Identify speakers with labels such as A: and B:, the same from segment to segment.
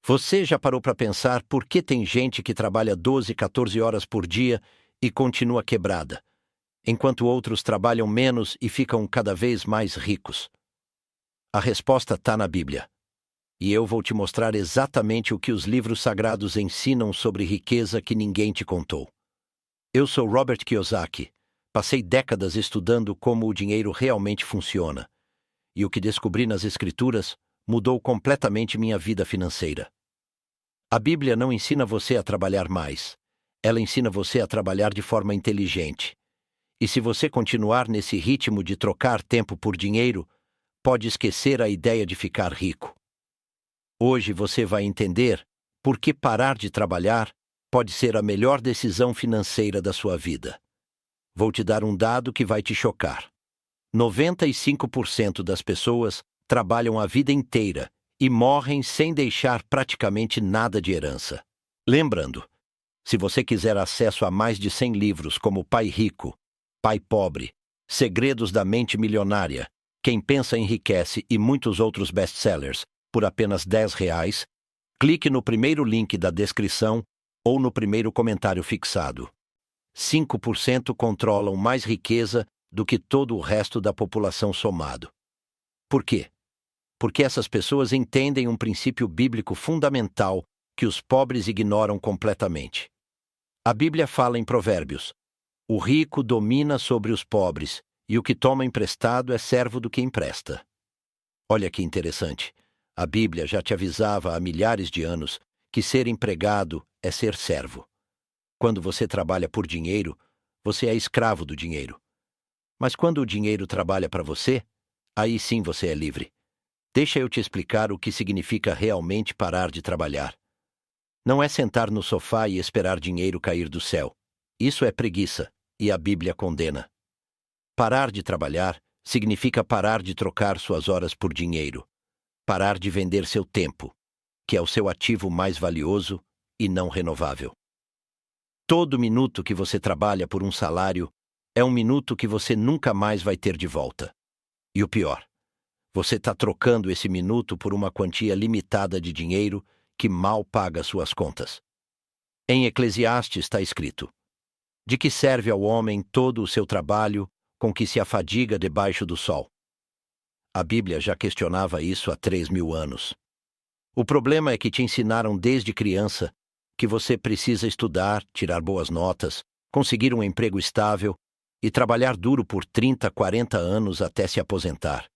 A: Você já parou para pensar por que tem gente que trabalha 12, 14 horas por dia e continua quebrada, enquanto outros trabalham menos e ficam cada vez mais ricos? A resposta está na Bíblia. E eu vou te mostrar exatamente o que os livros sagrados ensinam sobre riqueza que ninguém te contou. Eu sou Robert Kiyosaki. Passei décadas estudando como o dinheiro realmente funciona. E o que descobri nas Escrituras mudou completamente minha vida financeira. A Bíblia não ensina você a trabalhar mais. Ela ensina você a trabalhar de forma inteligente. E se você continuar nesse ritmo de trocar tempo por dinheiro, pode esquecer a ideia de ficar rico. Hoje você vai entender por que parar de trabalhar pode ser a melhor decisão financeira da sua vida. Vou te dar um dado que vai te chocar. 95% das pessoas trabalham a vida inteira e morrem sem deixar praticamente nada de herança. Lembrando, se você quiser acesso a mais de 100 livros como Pai Rico, Pai Pobre, Segredos da Mente Milionária, Quem Pensa Enriquece e muitos outros best-sellers por apenas R$10, clique no primeiro link da descrição ou no primeiro comentário fixado. 5% controlam mais riqueza do que todo o resto da população somado. Por quê? Porque essas pessoas entendem um princípio bíblico fundamental que os pobres ignoram completamente. A Bíblia fala em Provérbios: o rico domina sobre os pobres, e o que toma emprestado é servo do que empresta. Olha que interessante. A Bíblia já te avisava há milhares de anos que ser empregado é ser servo. Quando você trabalha por dinheiro, você é escravo do dinheiro. Mas quando o dinheiro trabalha para você, aí sim você é livre. Deixa eu te explicar o que significa realmente parar de trabalhar. Não é sentar no sofá e esperar dinheiro cair do céu. Isso é preguiça, e a Bíblia condena. Parar de trabalhar significa parar de trocar suas horas por dinheiro. Parar de vender seu tempo, que é o seu ativo mais valioso e não renovável. Todo minuto que você trabalha por um salário é um minuto que você nunca mais vai ter de volta. E o pior, você está trocando esse minuto por uma quantia limitada de dinheiro que mal paga suas contas. Em Eclesiastes está escrito: de que serve ao homem todo o seu trabalho com que se afadiga debaixo do sol? A Bíblia já questionava isso há 3.000 anos. O problema é que te ensinaram desde criança que você precisa estudar, tirar boas notas, conseguir um emprego estável e trabalhar duro por 30, 40 anos até se aposentar.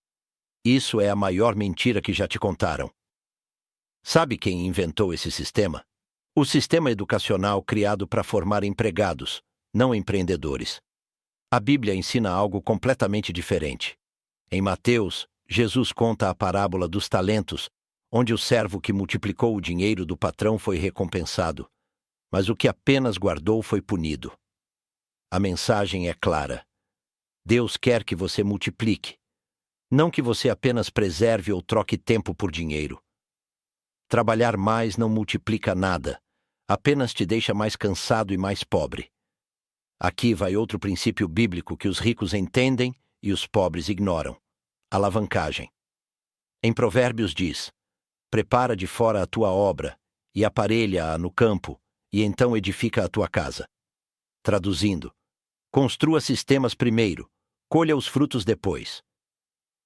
A: Isso é a maior mentira que já te contaram. Sabe quem inventou esse sistema? O sistema educacional criado para formar empregados, não empreendedores. A Bíblia ensina algo completamente diferente. Em Mateus, Jesus conta a parábola dos talentos, onde o servo que multiplicou o dinheiro do patrão foi recompensado, mas o que apenas guardou foi punido. A mensagem é clara. Deus quer que você multiplique, não que você apenas preserve ou troque tempo por dinheiro. Trabalhar mais não multiplica nada, apenas te deixa mais cansado e mais pobre. Aqui vai outro princípio bíblico que os ricos entendem e os pobres ignoram: alavancagem. Em Provérbios diz: prepara de fora a tua obra e aparelha-a no campo, e então edifica a tua casa. Traduzindo: construa sistemas primeiro, colha os frutos depois.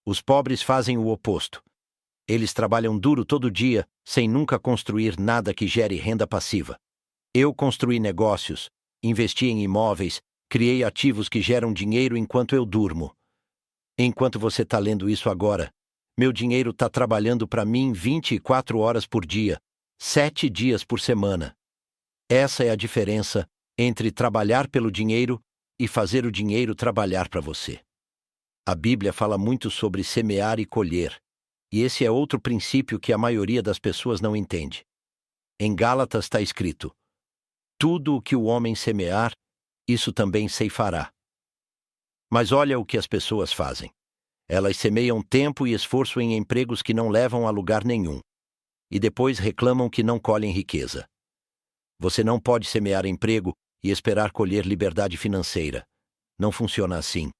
A: Os pobres fazem o oposto. Eles trabalham duro todo dia, sem nunca construir nada que gere renda passiva. Eu construí negócios, investi em imóveis, criei ativos que geram dinheiro enquanto eu durmo. Enquanto você está lendo isso agora, meu dinheiro está trabalhando para mim 24 horas por dia, 7 dias por semana. Essa é a diferença entre trabalhar pelo dinheiro e fazer o dinheiro trabalhar para você. A Bíblia fala muito sobre semear e colher, e esse é outro princípio que a maioria das pessoas não entende. Em Gálatas está escrito: tudo o que o homem semear, isso também ceifará. Mas olha o que as pessoas fazem. Elas semeiam tempo e esforço em empregos que não levam a lugar nenhum, e depois reclamam que não colhem riqueza. Você não pode semear emprego e esperar colher liberdade financeira. Não funciona assim.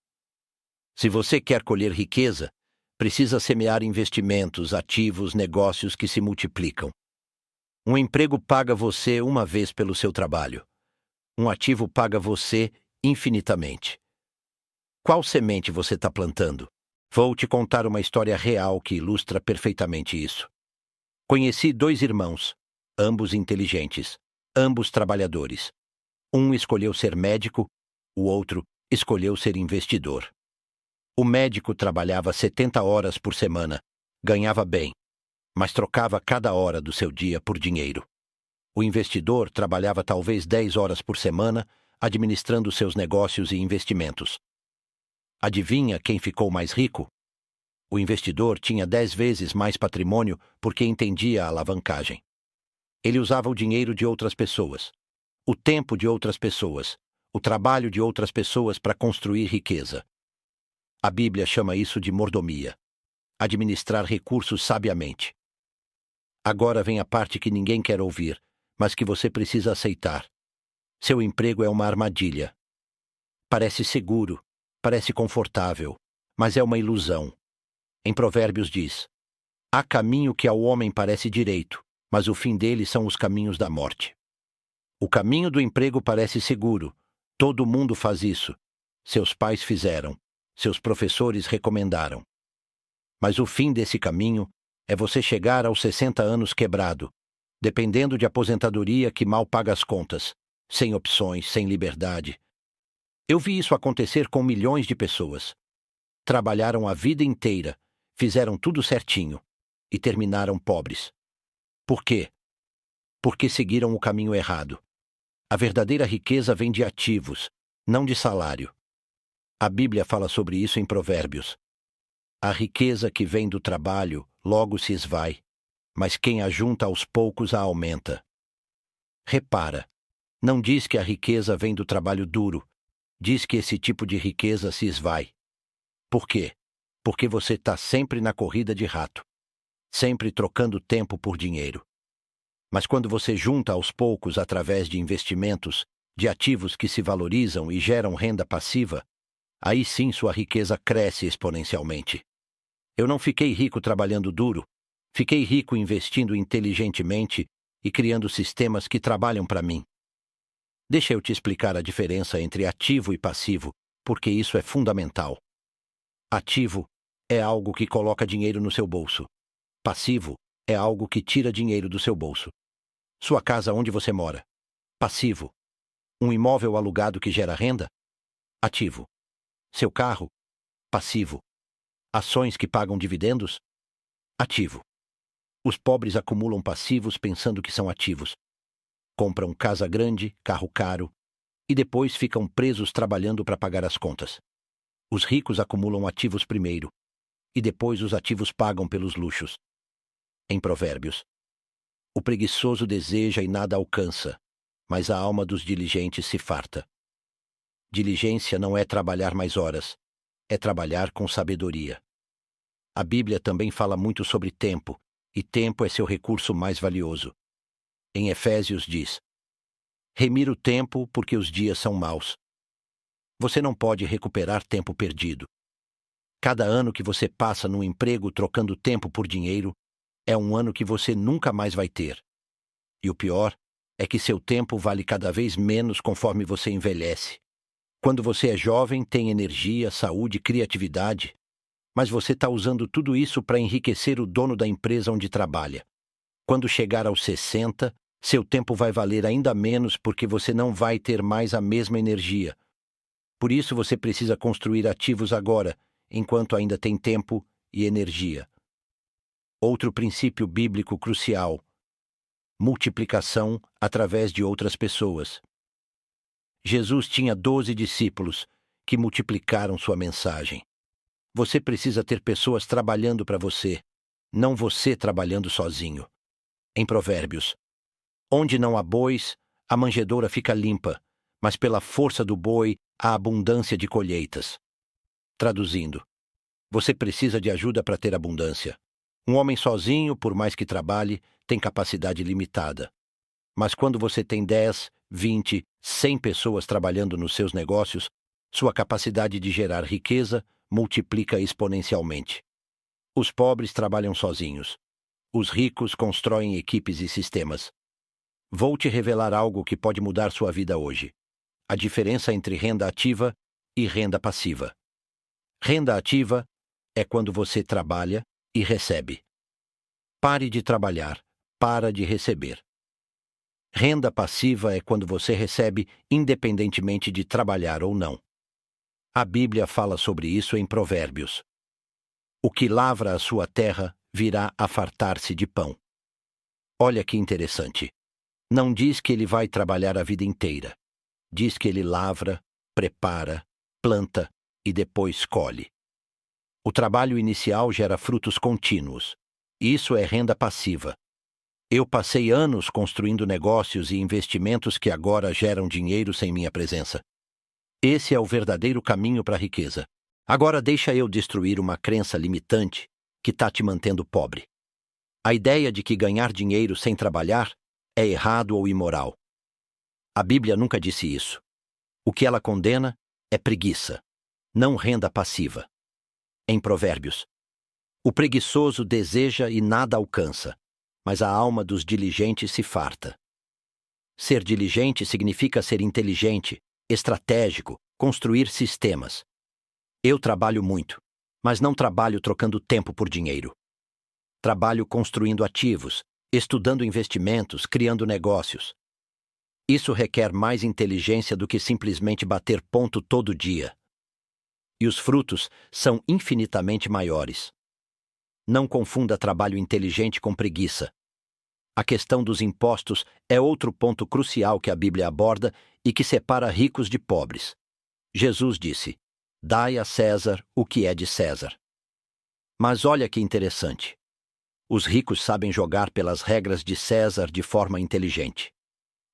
A: Se você quer colher riqueza, precisa semear investimentos, ativos, negócios que se multiplicam. Um emprego paga você uma vez pelo seu trabalho. Um ativo paga você infinitamente. Qual semente você está plantando? Vou te contar uma história real que ilustra perfeitamente isso. Conheci dois irmãos, ambos inteligentes, ambos trabalhadores. Um escolheu ser médico, o outro escolheu ser investidor. O médico trabalhava 70 horas por semana, ganhava bem, mas trocava cada hora do seu dia por dinheiro. O investidor trabalhava talvez 10 horas por semana, administrando seus negócios e investimentos. Adivinha quem ficou mais rico? O investidor tinha 10 vezes mais patrimônio porque entendia a alavancagem. Ele usava o dinheiro de outras pessoas, o tempo de outras pessoas, o trabalho de outras pessoas para construir riqueza. A Bíblia chama isso de mordomia. Administrar recursos sabiamente. Agora vem a parte que ninguém quer ouvir, mas que você precisa aceitar. Seu emprego é uma armadilha. Parece seguro, parece confortável, mas é uma ilusão. Em Provérbios diz: há caminho que ao homem parece direito, mas o fim dele são os caminhos da morte. O caminho do emprego parece seguro. Todo mundo faz isso. Seus pais fizeram. Seus professores recomendaram. Mas o fim desse caminho é você chegar aos 60 anos quebrado, dependendo de aposentadoria que mal paga as contas, sem opções, sem liberdade. Eu vi isso acontecer com milhões de pessoas. Trabalharam a vida inteira, fizeram tudo certinho e terminaram pobres. Por quê? Porque seguiram o caminho errado. A verdadeira riqueza vem de ativos, não de salário. A Bíblia fala sobre isso em Provérbios. A riqueza que vem do trabalho logo se esvai, mas quem a junta aos poucos a aumenta. Repara, não diz que a riqueza vem do trabalho duro, diz que esse tipo de riqueza se esvai. Por quê? Porque você está sempre na corrida de rato, sempre trocando tempo por dinheiro. Mas quando você junta aos poucos através de investimentos, de ativos que se valorizam e geram renda passiva, aí sim sua riqueza cresce exponencialmente. Eu não fiquei rico trabalhando duro, fiquei rico investindo inteligentemente e criando sistemas que trabalham para mim. Deixa eu te explicar a diferença entre ativo e passivo, porque isso é fundamental. Ativo é algo que coloca dinheiro no seu bolso. Passivo é algo que tira dinheiro do seu bolso. Sua casa onde você mora. Passivo. Um imóvel alugado que gera renda. Ativo. Seu carro. Passivo. Ações que pagam dividendos. Ativo. Os pobres acumulam passivos pensando que são ativos. Compram casa grande, carro caro, e depois ficam presos trabalhando para pagar as contas. Os ricos acumulam ativos primeiro, e depois os ativos pagam pelos luxos. Em Provérbios: o preguiçoso deseja e nada alcança, mas a alma dos diligentes se farta. Diligência não é trabalhar mais horas, é trabalhar com sabedoria. A Bíblia também fala muito sobre tempo, e tempo é seu recurso mais valioso. Em Efésios diz: remira o tempo porque os dias são maus. Você não pode recuperar tempo perdido. Cada ano que você passa num emprego trocando tempo por dinheiro é um ano que você nunca mais vai ter. E o pior é que seu tempo vale cada vez menos conforme você envelhece. Quando você é jovem, tem energia, saúde, criatividade, mas você está usando tudo isso para enriquecer o dono da empresa onde trabalha. Quando chegar aos 60, seu tempo vai valer ainda menos porque você não vai ter mais a mesma energia. Por isso você precisa construir ativos agora, enquanto ainda tem tempo e energia. Outro princípio bíblico crucial: multiplicação através de outras pessoas. Jesus tinha 12 discípulos que multiplicaram sua mensagem. Você precisa ter pessoas trabalhando para você, não você trabalhando sozinho. Em Provérbios: onde não há bois, a manjedoura fica limpa, mas pela força do boi há abundância de colheitas. Traduzindo: você precisa de ajuda para ter abundância. Um homem sozinho, por mais que trabalhe, tem capacidade limitada. Mas quando você tem 10, 20, 100 pessoas trabalhando nos seus negócios, sua capacidade de gerar riqueza multiplica exponencialmente. Os pobres trabalham sozinhos. Os ricos constroem equipes e sistemas. Vou te revelar algo que pode mudar sua vida hoje. A diferença entre renda ativa e renda passiva. Renda ativa é quando você trabalha e recebe. Pare de trabalhar, para de receber. Renda passiva é quando você recebe independentemente de trabalhar ou não. A Bíblia fala sobre isso em Provérbios. O que lavra a sua terra virá a fartar-se de pão. Olha que interessante. Não diz que ele vai trabalhar a vida inteira. Diz que ele lavra, prepara, planta e depois colhe. O trabalho inicial gera frutos contínuos. Isso é renda passiva. Eu passei anos construindo negócios e investimentos que agora geram dinheiro sem minha presença. Esse é o verdadeiro caminho para a riqueza. Agora deixa eu destruir uma crença limitante que está te mantendo pobre. A ideia de que ganhar dinheiro sem trabalhar é errado ou imoral. A Bíblia nunca disse isso. O que ela condena é preguiça, não renda passiva. Em Provérbios, o preguiçoso deseja e nada alcança, mas a alma dos diligentes se farta. Ser diligente significa ser inteligente, estratégico, construir sistemas. Eu trabalho muito, mas não trabalho trocando tempo por dinheiro. Trabalho construindo ativos, estudando investimentos, criando negócios. Isso requer mais inteligência do que simplesmente bater ponto todo dia. E os frutos são infinitamente maiores. Não confunda trabalho inteligente com preguiça. A questão dos impostos é outro ponto crucial que a Bíblia aborda e que separa ricos de pobres. Jesus disse: "Dai a César o que é de César." Mas olha que interessante. Os ricos sabem jogar pelas regras de César de forma inteligente.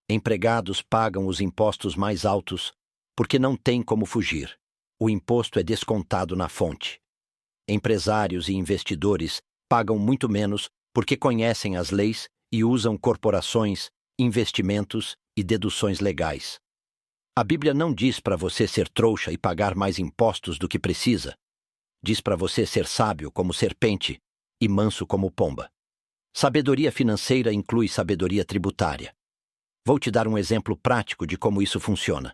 A: Empregados pagam os impostos mais altos porque não têm como fugir. O imposto é descontado na fonte. Empresários e investidores pagam muito menos porque conhecem as leis e usam corporações, investimentos e deduções legais. A Bíblia não diz para você ser trouxa e pagar mais impostos do que precisa. Diz para você ser sábio como serpente e manso como pomba. Sabedoria financeira inclui sabedoria tributária. Vou te dar um exemplo prático de como isso funciona.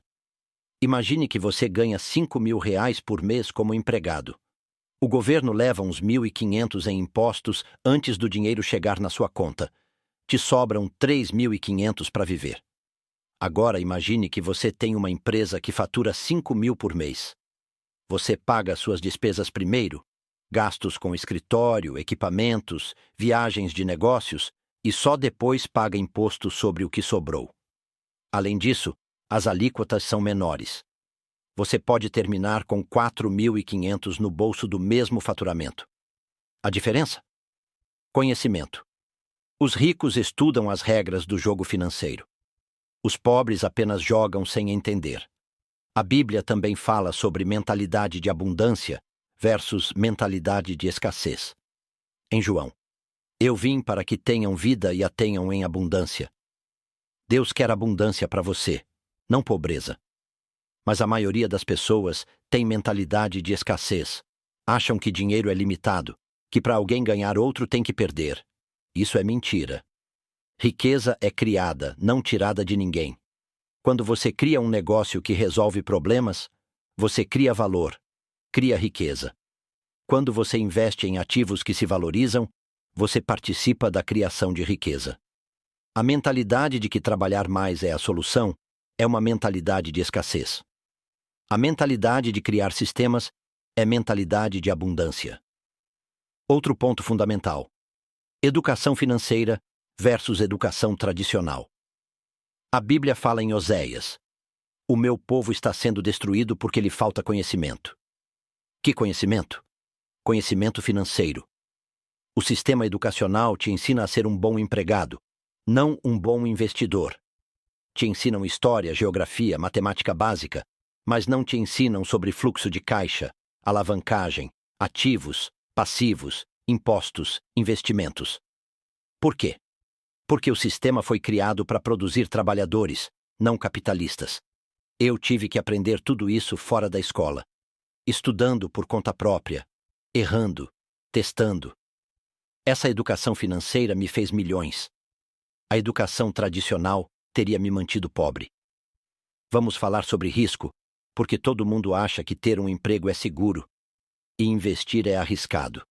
A: Imagine que você ganha R$ 5.000 por mês como empregado. O governo leva uns 1.500 em impostos antes do dinheiro chegar na sua conta. Te sobram 3.500 para viver. Agora imagine que você tem uma empresa que fatura 5.000 por mês. Você paga suas despesas primeiro, gastos com escritório, equipamentos, viagens de negócios, e só depois paga imposto sobre o que sobrou. Além disso, as alíquotas são menores. Você pode terminar com 4.500 no bolso do mesmo faturamento. A diferença? Conhecimento. Os ricos estudam as regras do jogo financeiro. Os pobres apenas jogam sem entender. A Bíblia também fala sobre mentalidade de abundância versus mentalidade de escassez. Em João: "Eu vim para que tenham vida e a tenham em abundância." Deus quer abundância para você, não pobreza. Mas a maioria das pessoas tem mentalidade de escassez. Acham que dinheiro é limitado, que para alguém ganhar outro tem que perder. Isso é mentira. Riqueza é criada, não tirada de ninguém. Quando você cria um negócio que resolve problemas, você cria valor, cria riqueza. Quando você investe em ativos que se valorizam, você participa da criação de riqueza. A mentalidade de que trabalhar mais é a solução é uma mentalidade de escassez. A mentalidade de criar sistemas é mentalidade de abundância. Outro ponto fundamental: educação financeira versus educação tradicional. A Bíblia fala em Oséias: "O meu povo está sendo destruído porque lhe falta conhecimento." Que conhecimento? Conhecimento financeiro. O sistema educacional te ensina a ser um bom empregado, não um bom investidor. Te ensinam história, geografia, matemática básica, mas não te ensinam sobre fluxo de caixa, alavancagem, ativos, passivos, impostos, investimentos. Por quê? Porque o sistema foi criado para produzir trabalhadores, não capitalistas. Eu tive que aprender tudo isso fora da escola, estudando por conta própria, errando, testando. Essa educação financeira me fez milhões. A educação tradicional teria me mantido pobre. Vamos falar sobre risco, porque todo mundo acha que ter um emprego é seguro e investir é arriscado.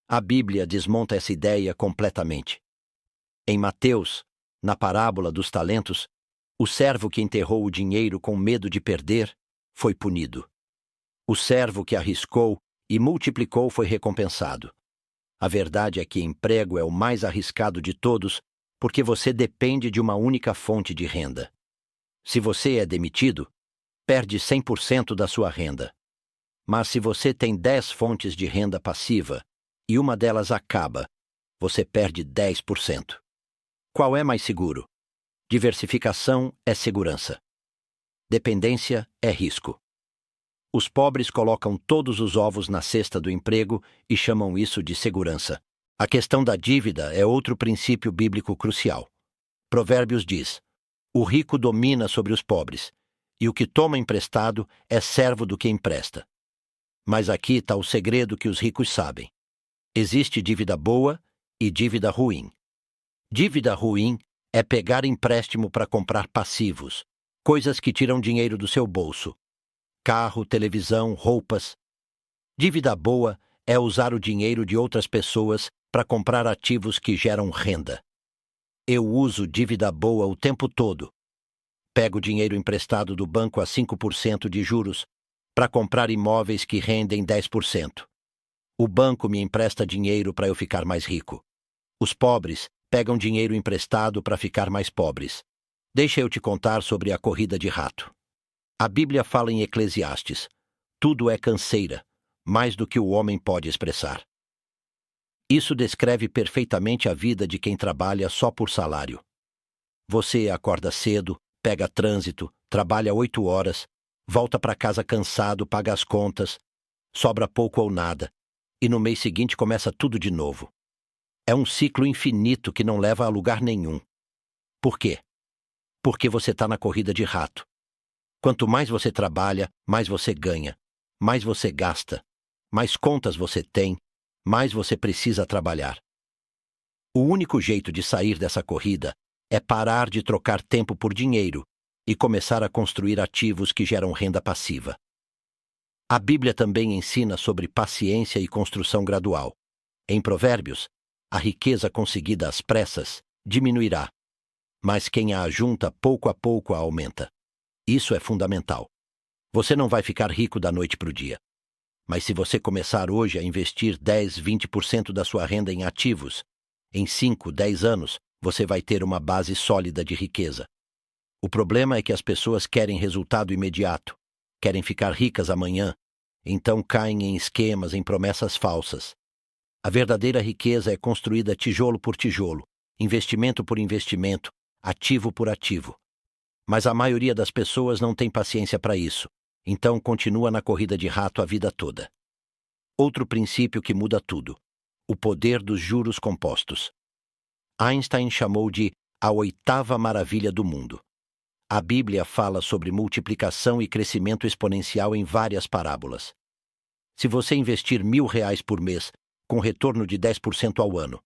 A: A Bíblia desmonta essa ideia completamente. Em Mateus, na parábola dos talentos, o servo que enterrou o dinheiro com medo de perder foi punido. O servo que arriscou e multiplicou foi recompensado. A verdade é que emprego é o mais arriscado de todos porque você depende de uma única fonte de renda. Se você é demitido, perde 100% da sua renda. Mas se você tem 10 fontes de renda passiva e uma delas acaba, você perde 10%. Qual é mais seguro? Diversificação é segurança. Dependência é risco. Os pobres colocam todos os ovos na cesta do emprego e chamam isso de segurança. A questão da dívida é outro princípio bíblico crucial. Provérbios diz: o rico domina sobre os pobres, e o que toma emprestado é servo do que empresta. Mas aqui está o segredo que os ricos sabem. Existe dívida boa e dívida ruim. Dívida ruim é pegar empréstimo para comprar passivos, coisas que tiram dinheiro do seu bolso. Carro, televisão, roupas. Dívida boa é usar o dinheiro de outras pessoas para comprar ativos que geram renda. Eu uso dívida boa o tempo todo. Pego dinheiro emprestado do banco a 5% de juros para comprar imóveis que rendem 10%. O banco me empresta dinheiro para eu ficar mais rico. Os pobres pegam dinheiro emprestado para ficar mais pobres. Deixa eu te contar sobre a corrida de rato. A Bíblia fala em Eclesiastes: tudo é canseira, mais do que o homem pode expressar. Isso descreve perfeitamente a vida de quem trabalha só por salário. Você acorda cedo, pega trânsito, trabalha 8 horas, volta para casa cansado, paga as contas, sobra pouco ou nada, e no mês seguinte começa tudo de novo. É um ciclo infinito que não leva a lugar nenhum. Por quê? Porque você está na corrida de rato. Quanto mais você trabalha, mais você ganha, mais você gasta, mais contas você tem, mais você precisa trabalhar. O único jeito de sair dessa corrida é parar de trocar tempo por dinheiro e começar a construir ativos que geram renda passiva. A Bíblia também ensina sobre paciência e construção gradual. Em Provérbios, a riqueza conseguida às pressas diminuirá, mas quem a ajunta pouco a pouco a aumenta. Isso é fundamental. Você não vai ficar rico da noite para o dia. Mas se você começar hoje a investir 10, 20% da sua renda em ativos, em 5, 10 anos, você vai ter uma base sólida de riqueza. O problema é que as pessoas querem resultado imediato, querem ficar ricas amanhã, então caem em esquemas, em promessas falsas. A verdadeira riqueza é construída tijolo por tijolo, investimento por investimento, ativo por ativo. Mas a maioria das pessoas não tem paciência para isso, então continua na corrida de rato a vida toda. Outro princípio que muda tudo: o poder dos juros compostos. Einstein chamou de a 8ª maravilha do mundo. A Bíblia fala sobre multiplicação e crescimento exponencial em várias parábolas. Se você investir R$ 1.000 por mês, com retorno de 10% ao ano,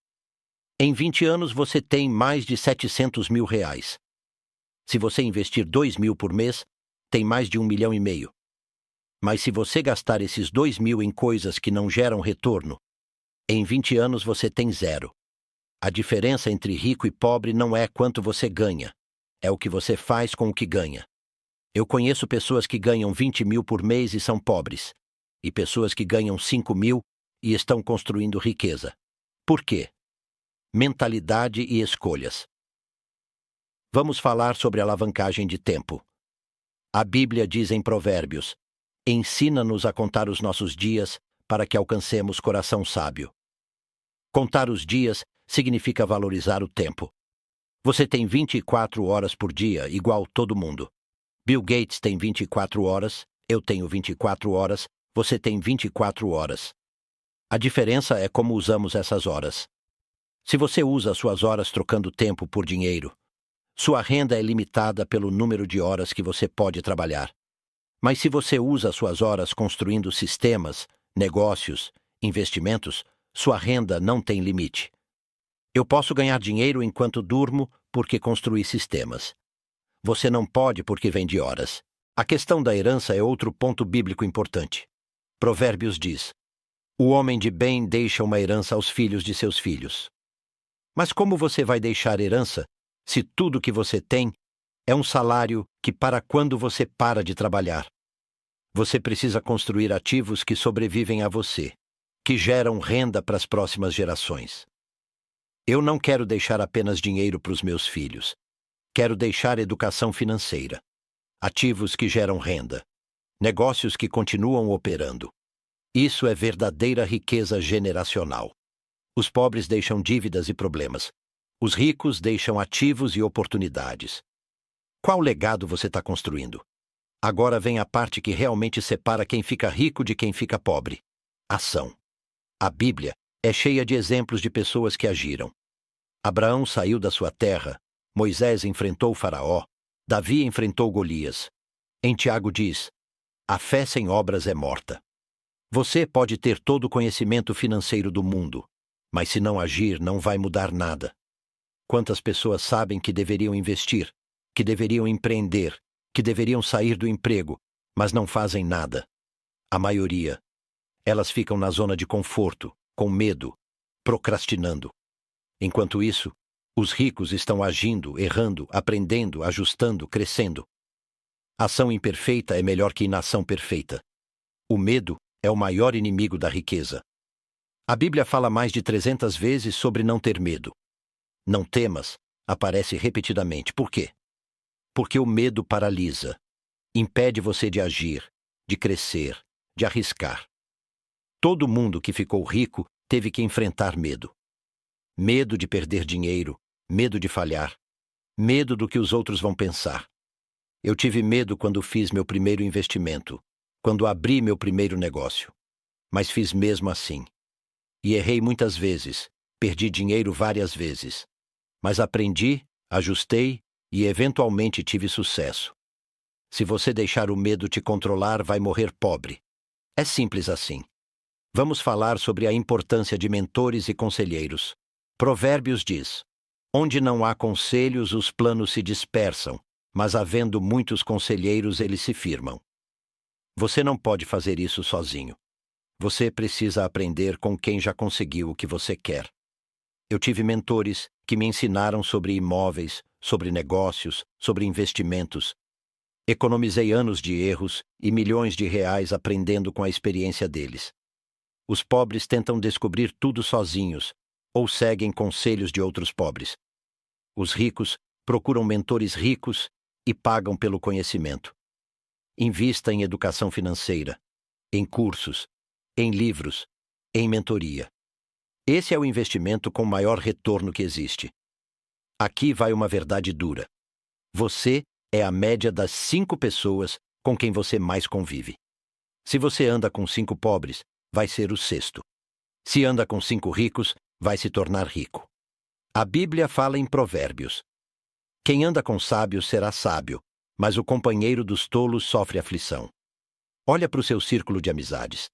A: em 20 anos você tem mais de R$ 700 mil. Se você investir 2.000 por mês, tem mais de 1,5 milhão. Mas se você gastar esses 2.000 em coisas que não geram retorno, em 20 anos você tem 0. A diferença entre rico e pobre não é quanto você ganha, é o que você faz com o que ganha. Eu conheço pessoas que ganham 20 mil por mês e são pobres, e pessoas que ganham 5 mil e estão construindo riqueza. Por quê? Mentalidade e escolhas. Vamos falar sobre alavancagem de tempo. A Bíblia diz em Provérbios: ensina-nos a contar os nossos dias para que alcancemos coração sábio. Contar os dias significa valorizar o tempo. Você tem 24 horas por dia, igual todo mundo. Bill Gates tem 24 horas, eu tenho 24 horas, você tem 24 horas. A diferença é como usamos essas horas. Se você usa suas horas trocando tempo por dinheiro, sua renda é limitada pelo número de horas que você pode trabalhar. Mas se você usa suas horas construindo sistemas, negócios, investimentos, sua renda não tem limite. Eu posso ganhar dinheiro enquanto durmo porque construí sistemas. Você não pode porque vende horas. A questão da herança é outro ponto bíblico importante. Provérbios diz: o homem de bem deixa uma herança aos filhos de seus filhos. Mas como você vai deixar herança se tudo que você tem é um salário que para quando você para de trabalhar? Você precisa construir ativos que sobrevivem a você, que geram renda para as próximas gerações. Eu não quero deixar apenas dinheiro para os meus filhos. Quero deixar educação financeira, ativos que geram renda, negócios que continuam operando. Isso é verdadeira riqueza generacional. Os pobres deixam dívidas e problemas. Os ricos deixam ativos e oportunidades. Qual legado você está construindo? Agora vem a parte que realmente separa quem fica rico de quem fica pobre: ação. A Bíblia é cheia de exemplos de pessoas que agiram. Abraão saiu da sua terra, Moisés enfrentou Faraó, Davi enfrentou Golias. Em Tiago diz: a fé sem obras é morta. Você pode ter todo o conhecimento financeiro do mundo, mas se não agir, não vai mudar nada. Quantas pessoas sabem que deveriam investir, que deveriam empreender, que deveriam sair do emprego, mas não fazem nada? A maioria. Elas ficam na zona de conforto, com medo, procrastinando. Enquanto isso, os ricos estão agindo, errando, aprendendo, ajustando, crescendo. Ação imperfeita é melhor que inação perfeita. O medo é o maior inimigo da riqueza. A Bíblia fala mais de 300 vezes sobre não ter medo. Não temas aparece repetidamente. Por quê? Porque o medo paralisa, impede você de agir, de crescer, de arriscar. Todo mundo que ficou rico teve que enfrentar medo. Medo de perder dinheiro, medo de falhar, medo do que os outros vão pensar. Eu tive medo quando fiz meu primeiro investimento, quando abri meu primeiro negócio. Mas fiz mesmo assim. E errei muitas vezes, perdi dinheiro várias vezes. Mas aprendi, ajustei e eventualmente tive sucesso. Se você deixar o medo te controlar, vai morrer pobre. É simples assim. Vamos falar sobre a importância de mentores e conselheiros. Provérbios diz: onde não há conselhos, os planos se dispersam, mas havendo muitos conselheiros, eles se firmam. Você não pode fazer isso sozinho. Você precisa aprender com quem já conseguiu o que você quer. Eu tive mentores que me ensinaram sobre imóveis, sobre negócios, sobre investimentos. Economizei anos de erros e milhões de reais aprendendo com a experiência deles. Os pobres tentam descobrir tudo sozinhos ou seguem conselhos de outros pobres. Os ricos procuram mentores ricos e pagam pelo conhecimento. Invista em educação financeira, em cursos, em livros, em mentoria. Esse é o investimento com maior retorno que existe. Aqui vai uma verdade dura. Você é a média das 5 pessoas com quem você mais convive. Se você anda com 5 pobres, vai ser o sexto. Se anda com 5 ricos, vai se tornar rico. A Bíblia fala em Provérbios: quem anda com sábios será sábio, mas o companheiro dos tolos sofre aflição. Olha para o seu círculo de amizades.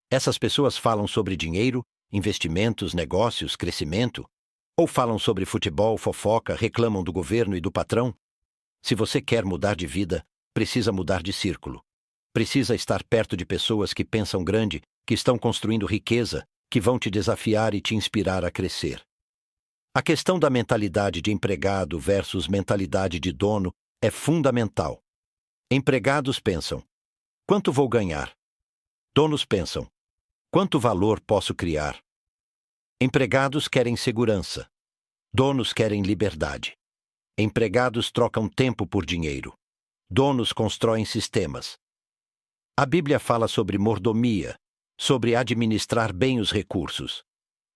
A: Essas pessoas falam sobre dinheiro, investimentos, negócios, crescimento? Ou falam sobre futebol, fofoca, reclamam do governo e do patrão? Se você quer mudar de vida, precisa mudar de círculo. Precisa estar perto de pessoas que pensam grande, que estão construindo riqueza, que vão te desafiar e te inspirar a crescer. A questão da mentalidade de empregado versus mentalidade de dono é fundamental. Empregados pensam: quanto vou ganhar? Donos pensam: quanto valor posso criar? Empregados querem segurança. Donos querem liberdade. Empregados trocam tempo por dinheiro. Donos constroem sistemas. A Bíblia fala sobre mordomia, sobre administrar bem os recursos.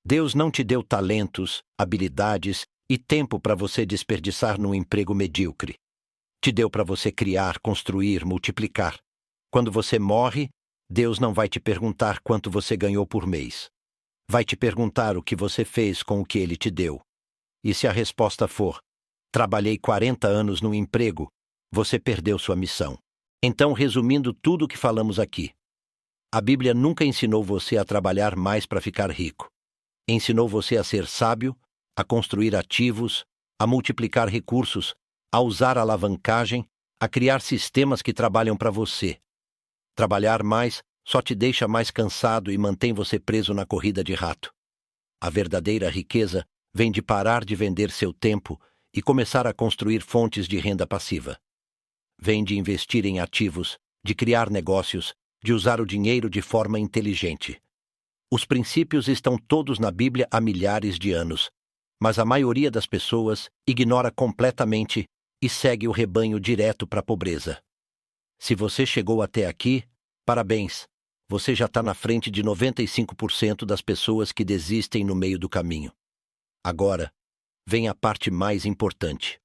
A: Deus não te deu talentos, habilidades e tempo para você desperdiçar num emprego medíocre. Te deu para você criar, construir, multiplicar. Quando você morre, Deus não vai te perguntar quanto você ganhou por mês. Vai te perguntar o que você fez com o que Ele te deu. E se a resposta for: trabalhei 40 anos num emprego, você perdeu sua missão. Então, resumindo tudo o que falamos aqui, a Bíblia nunca ensinou você a trabalhar mais para ficar rico. Ensinou você a ser sábio, a construir ativos, a multiplicar recursos, a usar alavancagem, a criar sistemas que trabalham para você. Trabalhar mais só te deixa mais cansado e mantém você preso na corrida de rato. A verdadeira riqueza vem de parar de vender seu tempo e começar a construir fontes de renda passiva. Vem de investir em ativos, de criar negócios, de usar o dinheiro de forma inteligente. Os princípios estão todos na Bíblia há milhares de anos, mas a maioria das pessoas ignora completamente e segue o rebanho direto para a pobreza. Se você chegou até aqui, parabéns! Você já está na frente de 95% das pessoas que desistem no meio do caminho. Agora, vem a parte mais importante.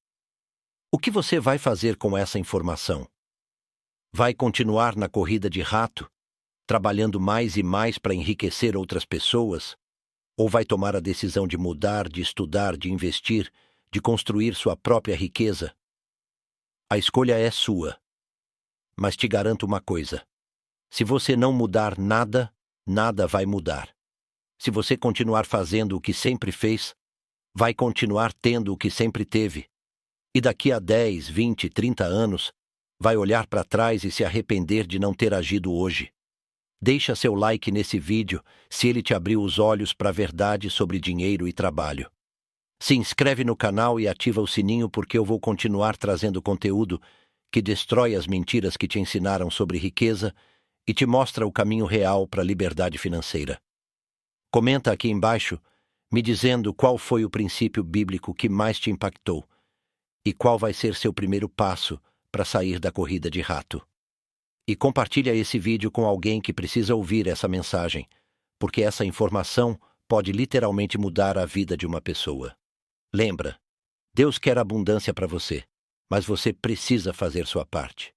A: O que você vai fazer com essa informação? Vai continuar na corrida de rato, trabalhando mais e mais para enriquecer outras pessoas? Ou vai tomar a decisão de mudar, de estudar, de investir, de construir sua própria riqueza? A escolha é sua. Mas te garanto uma coisa. Se você não mudar nada, nada vai mudar. Se você continuar fazendo o que sempre fez, vai continuar tendo o que sempre teve. E daqui a 10, 20, 30 anos, vai olhar para trás e se arrepender de não ter agido hoje. Deixa seu like nesse vídeo se ele te abriu os olhos para a verdade sobre dinheiro e trabalho. Se inscreve no canal e ativa o sininho porque eu vou continuar trazendo conteúdo que destrói as mentiras que te ensinaram sobre riqueza e te mostra o caminho real para a liberdade financeira. Comenta aqui embaixo me dizendo qual foi o princípio bíblico que mais te impactou e qual vai ser seu primeiro passo para sair da corrida de rato. E compartilha esse vídeo com alguém que precisa ouvir essa mensagem, porque essa informação pode literalmente mudar a vida de uma pessoa. Lembra, Deus quer abundância para você, mas você precisa fazer sua parte.